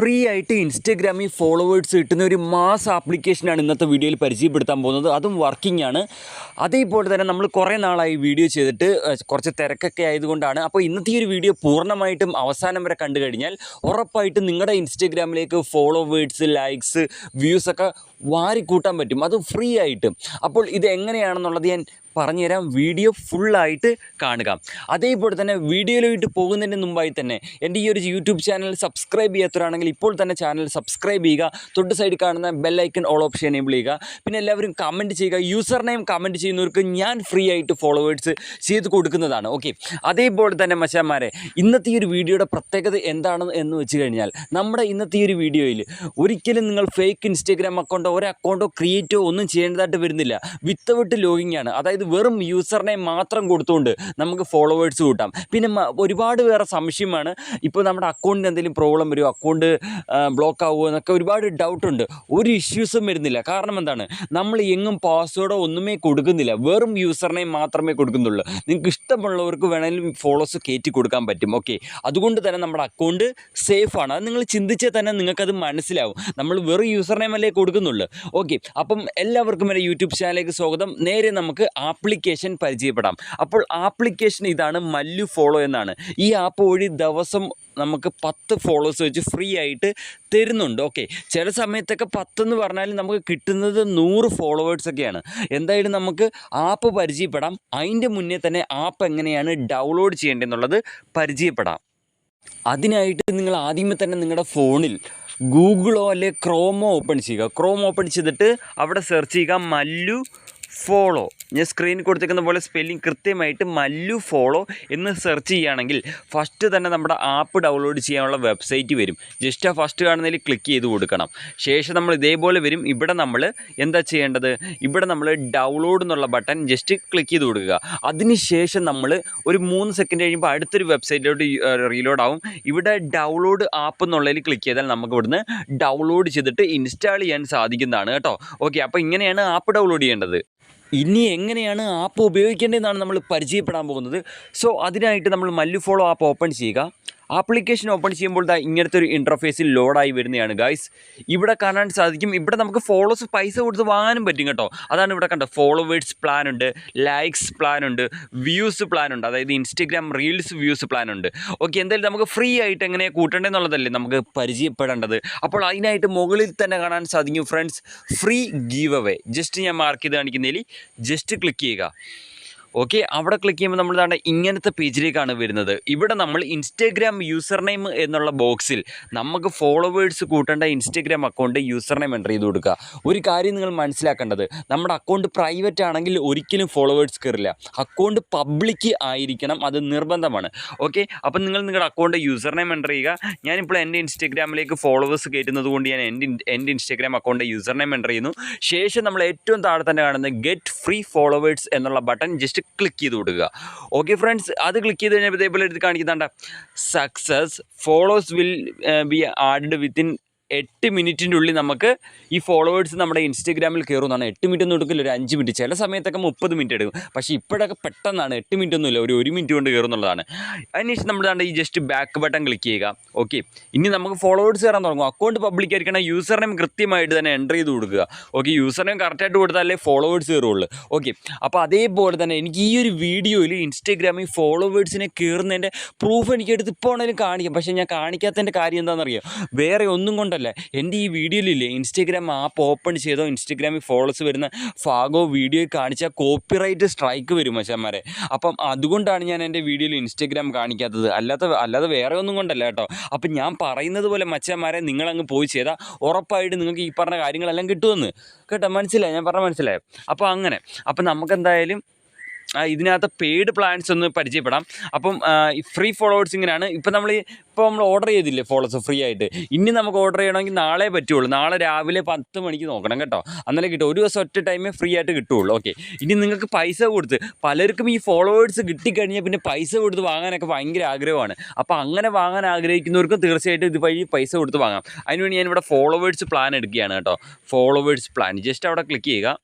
Free ആയിട്ട് ഇൻസ്റ്റഗ്രാമിൽ followers കിട്ടുന്ന ഒരു മാസ് ആപ്ലിക്കേഷനാണ് ഇന്നത്തെ വീഡിയോയിൽ പരിചയപ്പെടുത്താൻ പോകുന്നത്. അതും വർക്കിംഗ് ആണ്. അതേപോലെ തന്നെ നമ്മൾ കുറേ നാളായി വീഡിയോ ചെയ്തിട്ട് കുറച്ച് തിരക്കൊക്കെ ആയതുകൊണ്ടാണ്. അപ്പോൾ ഇന്നത്തെ ഈ ഒരു വീഡിയോ പൂർണ്ണമായിട്ടും അവസാനം വരെ കണ്ടു കഴിഞ്ഞാൽ ഉറപ്പായിട്ടും നിങ്ങളുടെ ഇൻസ്റ്റഗ്രാമിലേക്ക് ഫോളോവേഴ്സ്, ലൈക്സ്, വ്യൂസൊക്കെ വാരിക്കൂട്ടാൻ പറ്റും, അതും ഫ്രീ ആയിട്ട്. അപ്പോൾ ഇത് എങ്ങനെയാണെന്നുള്ളത് ഞാൻ പറഞ്ഞുതരാം. വീഡിയോ ഫുള്ളായിട്ട് കാണുക. അതേപോലെ തന്നെ വീഡിയോയിലോട്ട് പോകുന്നതിന് മുമ്പായി തന്നെ എൻ്റെ ഈ ഒരു യൂട്യൂബ് ചാനൽ സബ്സ്ക്രൈബ് ചെയ്യാത്തവരാണെങ്കിൽ ഇപ്പോൾ തന്നെ ചാനൽ സബ്സ്ക്രൈബ് ചെയ്യുക. തൊട്ട് സൈഡിൽ കാണുന്ന ബെല്ലൈക്കൺ ഓൾ ഓപ്ഷൻ എനേബിൾ ചെയ്യുക. പിന്നെ എല്ലാവരും കമൻറ്റ് ചെയ്യുക. യൂസർ നെയിം കമൻറ്റ് ചെയ്യുന്നവർക്ക് ഞാൻ ഫ്രീ ആയിട്ട് ഫോളോവേഴ്സ് ചെയ്ത് കൊടുക്കുന്നതാണ്. ഓക്കെ, അതേപോലെ തന്നെ മച്ചാന്മാരെ, ഇന്നത്തെ ഈ ഒരു വീഡിയോയുടെ പ്രത്യേകത എന്താണെന്ന് എന്ന് വെച്ച് കഴിഞ്ഞാൽ, നമ്മുടെ ഇന്നത്തെ ഈ ഒരു വീഡിയോയിൽ ഒരിക്കലും നിങ്ങൾ ഫേക്ക് ഇൻസ്റ്റാഗ്രാം അക്കൗണ്ടോ ഒരു അക്കൗണ്ടോ ക്രിയേറ്റോ ഒന്നും ചെയ്യേണ്ടതായിട്ട് വരുന്നില്ല. വിത്തൗട്ട് ലോഗിങ് ആണ്. അതായത് വെറും യൂസർ നെയിം മാത്രം കൊടുത്തുകൊണ്ട് നമുക്ക് ഫോളോവേഴ്സ് കൂട്ടാം. പിന്നെ ഒരുപാട് വേറെ സംശയമാണ്. ഇപ്പോൾ നമ്മുടെ അക്കൗണ്ടിന് എന്തെങ്കിലും പ്രോബ്ലം വരുമോ, അക്കൗണ്ട് ബ്ലോക്ക് ആവുമോ എന്നൊക്കെ ഒരുപാട് ഡൗട്ടുണ്ട്. ഒരു ഇഷ്യൂസും വരുന്നില്ല. കാരണം എന്താണ്, നമ്മൾ എങ്ങും പാസ്വേഡോ ഒന്നുമേ കൊടുക്കുന്നില്ല. വെറും യൂസർ നെയിം മാത്രമേ കൊടുക്കുന്നുള്ളൂ. നിങ്ങൾക്ക് ഇഷ്ടമുള്ളവർക്ക് വേണമെങ്കിലും ഫോളോസ് കയറ്റി കൊടുക്കാൻ പറ്റും. ഓക്കെ, അതുകൊണ്ട് തന്നെ നമ്മുടെ അക്കൗണ്ട് സേഫാണ്. അത് നിങ്ങൾ ചിന്തിച്ചാൽ തന്നെ നിങ്ങൾക്കത് മനസ്സിലാവും. നമ്മൾ വെറും യൂസർ നെയിം അല്ലേ കൊടുക്കുന്നുള്ളൂ. ഓക്കെ, അപ്പം എല്ലാവർക്കും എൻ്റെ യൂട്യൂബ് ചാനലിലേക്ക് സ്വാഗതം. നേരെ നമുക്ക് ആപ്ലിക്കേഷൻ പരിചയപ്പെടാം. അപ്പോൾ ആപ്ലിക്കേഷൻ ഇതാണ്, മല്ലു ഫോളോ എന്നാണ്. ഈ ആപ്പ് വഴി ദിവസം നമുക്ക് 10 ഫോളോവേഴ്സ് വെച്ച് ഫ്രീ ആയിട്ട് തരുന്നുണ്ട്. ഓക്കെ, ചില സമയത്തൊക്കെ 10 എന്ന് പറഞ്ഞാൽ നമുക്ക് കിട്ടുന്നത് 100 ഫോളോവേഴ്സൊക്കെയാണ്. എന്തായാലും നമുക്ക് ആപ്പ് പരിചയപ്പെടാം. അതിൻ്റെ മുന്നേ തന്നെ ആപ്പ് എങ്ങനെയാണ് ഡൗൺലോഡ് ചെയ്യേണ്ടതെന്നുള്ളത് പരിചയപ്പെടാം. അതിനായിട്ട് നിങ്ങൾ ആദ്യമേ തന്നെ നിങ്ങളുടെ ഫോണിൽ ഗൂഗിളോ അല്ലെ ക്രോമോ ഓപ്പൺ ചെയ്യുക. ക്രോം ഓപ്പൺ ചെയ്തിട്ട് അവിടെ സെർച്ച് ചെയ്യുക മല്ലു ഫോളോ. ഞാൻ സ്ക്രീനിൽ കൊടുത്തിരിക്കുന്ന പോലെ സ്പെല്ലിംഗ് കൃത്യമായിട്ട് മല്ലു ഫോളോ എന്ന് സെർച്ച് ചെയ്യുകയാണെങ്കിൽ ഫസ്റ്റ് തന്നെ നമ്മുടെ ആപ്പ് ഡൗൺലോഡ് ചെയ്യാനുള്ള വെബ്സൈറ്റ് വരും. ജസ്റ്റ് ആ ഫസ്റ്റ് കാണുന്നതിൽ ക്ലിക്ക് ചെയ്ത് കൊടുക്കണം. ശേഷം നമ്മൾ ഇതേപോലെ വരും. ഇവിടെ നമ്മൾ എന്താ ചെയ്യേണ്ടത്, ഇവിടെ നമ്മൾ ഡൗൺലോഡ് എന്നുള്ള ബട്ടൺ ജസ്റ്റ് ക്ലിക്ക് ചെയ്ത് കൊടുക്കുക. അതിനുശേഷം നമ്മൾ ഒരു 3 സെക്കൻഡ് കഴിയുമ്പോൾ അടുത്തൊരു വെബ്സൈറ്റിലോട്ട് റീലോഡ് ആവും. ഇവിടെ ഡൗൺലോഡ് ആപ്പ് എന്നുള്ളതിൽ ക്ലിക്ക് ചെയ്താൽ നമുക്ക് ഇവിടുന്ന് ഡൗൺലോഡ് ചെയ്തിട്ട് ഇൻസ്റ്റാൾ ചെയ്യാൻ സാധിക്കുന്നതാണ് കേട്ടോ. ഓക്കെ, അപ്പോൾ ഇങ്ങനെയാണ് ആപ്പ് ഡൗൺലോഡ് ചെയ്യേണ്ടത്. ഇനി എങ്ങനെയാണ് ആപ്പ് ഉപയോഗിക്കേണ്ടതെന്നാണ് നമ്മൾ പരിചയപ്പെടാൻ പോകുന്നത്. സോ അതിനായിട്ട് നമ്മൾ മല്ലു ഫോളോ ആപ്പ് ഓപ്പൺ ചെയ്യുക. ആപ്ലിക്കേഷൻ ഓപ്പൺ ചെയ്യുമ്പോൾ ഇങ്ങനത്തെ ഒരു ഇൻ്റർഫേസിൽ ലോഡായി വരുന്നതാണ് ഗൈസ്. ഇവിടെ കാണാൻ സാധിക്കും. ഇവിടെ നമുക്ക് ഫോളോസ് പൈസ കൊടുത്ത് വാങ്ങാനും പറ്റും കേട്ടോ. അതാണ് ഇവിടെ കണ്ടത്. ഫോളോവേഴ്സ് പ്ലാൻ ഉണ്ട്, ലൈക്സ് പ്ലാൻ ഉണ്ട്, വ്യൂസ് പ്ലാൻ ഉണ്ട്. അതായത് ഇൻസ്റ്റഗ്രാം റീൽസ് വ്യൂസ് പ്ലാൻ ഉണ്ട്. ഓക്കെ, എന്തായാലും നമുക്ക് ഫ്രീ ആയിട്ട് എങ്ങനെ കൂട്ടേണ്ടതെന്നുള്ളതല്ലേ നമുക്ക് പരിചയപ്പെടേണ്ടത്. അപ്പോൾ അതിനായിട്ട് മുകളിൽ തന്നെ കാണാൻ സാധിക്കും friends, free give away. Just ഞാൻ മാർക്ക് ചെയ്ത് കാണിക്കുന്നതിൽ ജസ്റ്റ് ക്ലിക്ക് ചെയ്യുക. ഓക്കെ, അവിടെ ക്ലിക്ക് ചെയ്യുമ്പോൾ നമ്മൾ ദാണ്ട ഇങ്ങനത്തെ പേജിലേക്കാണ് വരുന്നത്. ഇവിടെ നമ്മൾ ഇൻസ്റ്റഗ്രാം യൂസർ നെയിം എന്നുള്ള ബോക്സിൽ നമുക്ക് ഫോളോവേഴ്സ് കൂട്ടേണ്ട Instagram account user name enter ചെയ്ത് കൊടുക്കുക. ഒരു കാര്യം നിങ്ങൾ മനസ്സിലാക്കേണ്ടത്, നമ്മുടെ അക്കൗണ്ട് പ്രൈവറ്റ് ആണെങ്കിൽ ഒരിക്കലും ഫോളോവേഴ്സ് കയറില്ല. അക്കൗണ്ട് പബ്ലിക് ആയിരിക്കണം, അത് നിർബന്ധമാണ്. ഓക്കെ, അപ്പം നിങ്ങൾ നിങ്ങളുടെ അക്കൗണ്ട് യൂസർ നെയിം എൻ്റർ ചെയ്യുക. ഞാനിപ്പോൾ എൻ്റെ ഇൻസ്റ്റഗ്രാമിലേക്ക് ഫോളോവേഴ്സ് കയറ്റുന്നത് കൊണ്ട് ഞാൻ എൻ്റെ Instagram account user name enter ചെയ്യുന്നു. ശേഷം നമ്മൾ ഏറ്റവും താഴെ തന്നെ കാണുന്ന ഗെറ്റ് ഫ്രീ ഫോളോവേഴ്സ് എന്നുള്ള ബട്ടൺ ജസ്റ്റ് ക്ലിക്ക് ചെയ്ത് കൊടുക്കുക. ഓക്കെ ഫ്രണ്ട്സ്, അത് ക്ലിക്ക് ചെയ്ത് കഴിഞ്ഞാൽ ഇതേപോലെ എടുത്ത് കാണിക്കുന്നുണ്ട്, success follows will be added within 8 മിനിറ്റിൻ്റെ ഉള്ളിൽ നമുക്ക് ഈ ഫോളോവേഴ്സ് നമ്മുടെ ഇൻസ്റ്റഗ്രാമിൽ കയറുന്നതാണ്. 8 മിനിറ്റ് ഒന്നും എടുക്കില്ല, ഒരു 5 മിനിറ്റ്, ചില സമയത്തൊക്കെ 30 മിനിറ്റ് എടുക്കും. പക്ഷേ ഇപ്പോഴൊക്കെ പെട്ടെന്നാണ്, 8 മിനിറ്റ് ഒന്നുമില്ല, ഒരു മിനിറ്റ് കൊണ്ട് കയറുന്നുള്ളതാണ്. അതിനുശേഷം നമ്മൾ ഈ ജസ്റ്റ് ബാക്ക് ബട്ടൺ ക്ലിക്ക് ചെയ്യുക. ഓക്കെ, ഇനി നമുക്ക് ഫോളോവേഴ്സ് കയറാൻ തുടങ്ങും. അക്കൗണ്ട് പബ്ലിക് ആയിരിക്കണം. യൂസർ നെയിം കൃത്യമായിട്ട് തന്നെ എൻ്റർ ചെയ്ത് കൊടുക്കുക. ഓക്കെ, യൂസർ നെയിം കറക്റ്റായിട്ട് കൊടുത്താലേ ഫോളോവേഴ്സ് കയറുള്ളൂ. ഓക്കെ, അപ്പോൾ അതേപോലെ തന്നെ എനിക്ക് ഈ ഒരു വീഡിയോയിൽ ഇൻസ്റ്റഗ്രാമിൽ ഫോളോവേഴ്സിനെ കയറുന്നതിൻ്റെ പ്രൂഫ് എനിക്ക് എടുത്ത് ഇപ്പോൾ ആണെങ്കിലും കാണിക്കാം. പക്ഷേ ഞാൻ കാണിക്കാത്തതിൻ്റെ കാര്യം എന്താണെന്നറിയാം, വേറെ ഒന്നും കൊണ്ടല്ല. എൻ്റെ ഈ വീഡിയോയിലില്ലേ, ഇൻസ്റ്റഗ്രാം ആപ്പ് ഓപ്പൺ ചെയ്തോ ഇൻസ്റ്റഗ്രാമിൽ ഫോളോസ് വരുന്ന ഭാഗമോ വീഡിയോ കാണിച്ചാൽ കോപ്പിറൈറ്റ് സ്ട്രൈക്ക് വരും മച്ചാന്മാരെ. അപ്പം അതുകൊണ്ടാണ് ഞാൻ എൻ്റെ വീഡിയോയിൽ ഇൻസ്റ്റഗ്രാം കാണിക്കാത്തത്, അല്ലാതെ വേറെ ഒന്നും കൊണ്ടല്ല കേട്ടോ. അപ്പം ഞാൻ പറയുന്നത് പോലെ മച്ചാന്മാരെ നിങ്ങളങ്ങ് പോയി ചെയ്താൽ ഉറപ്പായിട്ട് നിങ്ങൾക്ക് ഈ പറഞ്ഞ കാര്യങ്ങളെല്ലാം കിട്ടുമെന്ന് കേട്ടോ. മനസ്സിലായി, ഞാൻ പറഞ്ഞ മനസ്സിലായോ? അപ്പോൾ അങ്ങനെ, അപ്പം നമുക്കെന്തായാലും ഇതിനകത്ത് പെയ്ഡ് പ്ലാൻസ് ഒന്ന് പരിചയപ്പെടാം. അപ്പം ഫ്രീ ഫോളോവേഴ്സ് ഇങ്ങനെയാണ്. ഇപ്പോൾ നമ്മൾ ഓർഡർ ചെയ്തില്ലേ ഫോളോസ് ഫ്രീ ആയിട്ട്, ഇനി നമുക്ക് ഓർഡർ ചെയ്യണമെങ്കിൽ നാളെ പറ്റുള്ളൂ. നാളെ രാവിലെ 10 മണിക്ക് നോക്കണം കേട്ടോ, അന്നേരം കിട്ടും. ഒരു ദിവസം ഒറ്റ ടൈമേ ഫ്രീ ആയിട്ട് കിട്ടുള്ളൂ. ഓക്കെ, ഇനി നിങ്ങൾക്ക് പൈസ കൊടുത്ത്, പലർക്കും ഈ ഫോളോവേഴ്സ് കിട്ടിക്കഴിഞ്ഞാൽ പിന്നെ പൈസ കൊടുത്ത് വാങ്ങാനൊക്കെ ഭയങ്കര ആഗ്രഹമാണ്. അപ്പോൾ അങ്ങനെ വാങ്ങാൻ ആഗ്രഹിക്കുന്നവർക്കും തീർച്ചയായിട്ടും ഇത് വഴി പൈസ കൊടുത്ത് വാങ്ങാം. അതിനുവേണ്ടി ഞാനിവിടെ ഫോളോവേഴ്സ് പ്ലാൻ എടുക്കുകയാണ് കേട്ടോ. ഫോളോവേഴ്സ് പ്ലാൻ ജസ്റ്റ് അവിടെ ക്ലിക്ക് ചെയ്യുക.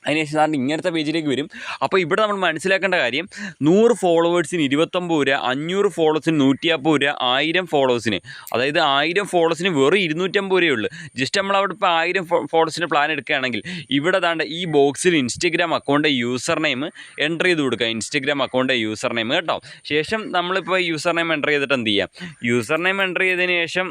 അതിനുശേഷം സാറിന് ഇങ്ങനത്തെ പേജിലേക്ക് വരും. അപ്പോൾ ഇവിടെ നമ്മൾ മനസ്സിലാക്കേണ്ട കാര്യം 100 ഫോളോവേഴ്സിന് 29 രൂപ, 500 ഫോളോവേഴ്സിന് 150 രൂപ, 1000 ഫോളോവേഴ്സിന്, അതായത് 1000 ഫോളോവേഴ്സിന് വെറും 250 രൂപയേ ഉള്ളൂ. ജസ്റ്റ് നമ്മളവിടെ ഇപ്പോൾ 1000 ഫോളോവേഴ്സിന് പ്ലാൻ എടുക്കുകയാണെങ്കിൽ ഇവിടെ താണ്ട് ഈ ബോക്സിൽ Instagram account user name enter ചെയ്ത് കൊടുക്കുക. ഇൻസ്റ്റഗ്രാം അക്കൗണ്ട് യൂസർ നെയിം കേട്ടോ. ശേഷം നമ്മളിപ്പോൾ യൂസർ നെയിം എൻ്റർ ചെയ്തിട്ട് എന്ത് ചെയ്യാം, യൂസർ നെയിം എൻ്റർ ചെയ്തതിന് ശേഷം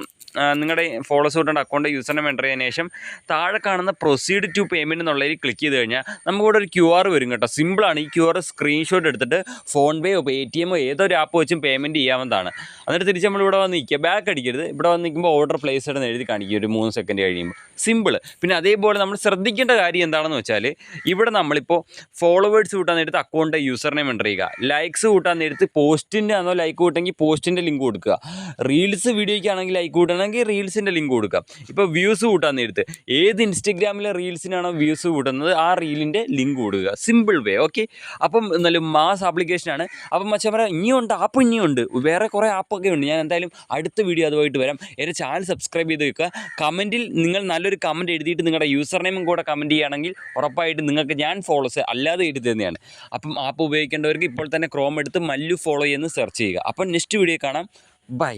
നിങ്ങളുടെ ഫോളോവേഴ്സ് കിട്ടേണ്ട അക്കൗണ്ട് യൂസർ നെയിം എൻ്റർ ചെയ്തതിന് ശേഷം താഴെ കാണുന്ന പ്രൊസീഡ് ടു പേയ്മെൻറ്റ് എന്നുള്ളതിൽ ക്ലിക്ക് ചെയ്ത് കഴിഞ്ഞാൽ നമുക്കിവിടെ ഒരു QR വരും കേട്ടോ. സിമ്പിളാണ്. ഈ QR സ്ക്രീൻഷോട്ട് എടുത്തിട്ട് ഫോൺ പേയോ പേടിഎമ്മോ ഏതൊരു ആപ്പ് വെച്ചും പേയ്മെൻറ്റ് ചെയ്യാവുന്നതാണ്. എന്നിട്ട് തിരിച്ച് നമ്മൾ ഇവിടെ വന്ന് നിൽക്കുക, ബാക്ക് അടിക്കരുത്. ഇവിടെ വന്ന് നിൽക്കുമ്പോൾ ഓർഡർ പ്ലേസ് എന്ന് എഴുതി കാണിക്കും ഒരു 3 സെക്കൻഡ് കഴിയുമ്പോൾ. സിമ്പിൾ. പിന്നെ അതേപോലെ നമ്മൾ ശ്രദ്ധിക്കേണ്ട കാര്യം എന്താണെന്ന് വെച്ചാൽ ഇവിടെ നമ്മളിപ്പോൾ ഫോളോവേഴ്സ് കൂട്ടാൻ നേരത്ത് അക്കൗണ്ട് യൂസർ നെയിം എൻ്റർ ചെയ്യുക, ലൈക്സ് കൂട്ടാൻ നേരത്ത് പോസ്റ്റിൻ്റെ ആണോ ലൈക്ക് കൂട്ടെങ്കിൽ പോസ്റ്റിൻ്റെ ലിങ്ക് കൊടുക്കുക, റീൽസ് വീഡിയോയ്ക്കാണെങ്കിൽ ലൈക്ക് കൂട്ടണമെങ്കിൽ റീൽസിൻ്റെ ലിങ്ക് കൊടുക്കുക. ഇപ്പോൾ വ്യൂസ് കൂട്ടാൻ നേരത്ത് ഏത് ഇൻസ്റ്റഗ്രാമിലെ റീൽസിനാണോ വ്യൂസ് കൂട്ടുന്നത് ആ റീലിൻ്റെ ലിങ്ക് കൊടുക്കുക. Simple way. ഓക്കെ, അപ്പം നല്ല മാസ് ആപ്ലിക്കേഷനാണ്. അപ്പം മച്ചാമാരെ ഇനിയുണ്ട്, ആപ്പ് ഇനിയുണ്ട്, വേറെ കുറേ ആപ്പൊക്കെ ഉണ്ട്. ഞാൻ എന്തായാലും അടുത്ത വീഡിയോ അതുമായിട്ട് വരാം. എൻ്റെ ചാനൽ സബ്സ്ക്രൈബ് ചെയ്ത് വെക്കുക. കമൻറ്റിൽ നിങ്ങൾ നല്ലൊരു കമൻറ്റ് എഴുതിയിട്ട് നിങ്ങളുടെ യൂസർ നെയിമും കൂടെ കമൻറ്റ് ചെയ്യുകയാണെങ്കിൽ ഉറപ്പായിട്ട് നിങ്ങൾക്ക് ഞാൻ ഫോളോസ് അല്ലാതെ എഴുതി തന്നെയാണ്. അപ്പം ആപ്പ് ഉപയോഗിക്കേണ്ടവർക്ക് ഇപ്പോൾ തന്നെ ക്രോം എടുത്ത് മല്ലു ഫോളോ എന്ന് സെർച്ച് ചെയ്യുക. അപ്പം നെക്സ്റ്റ് വീഡിയോ കാണാം. ബൈ.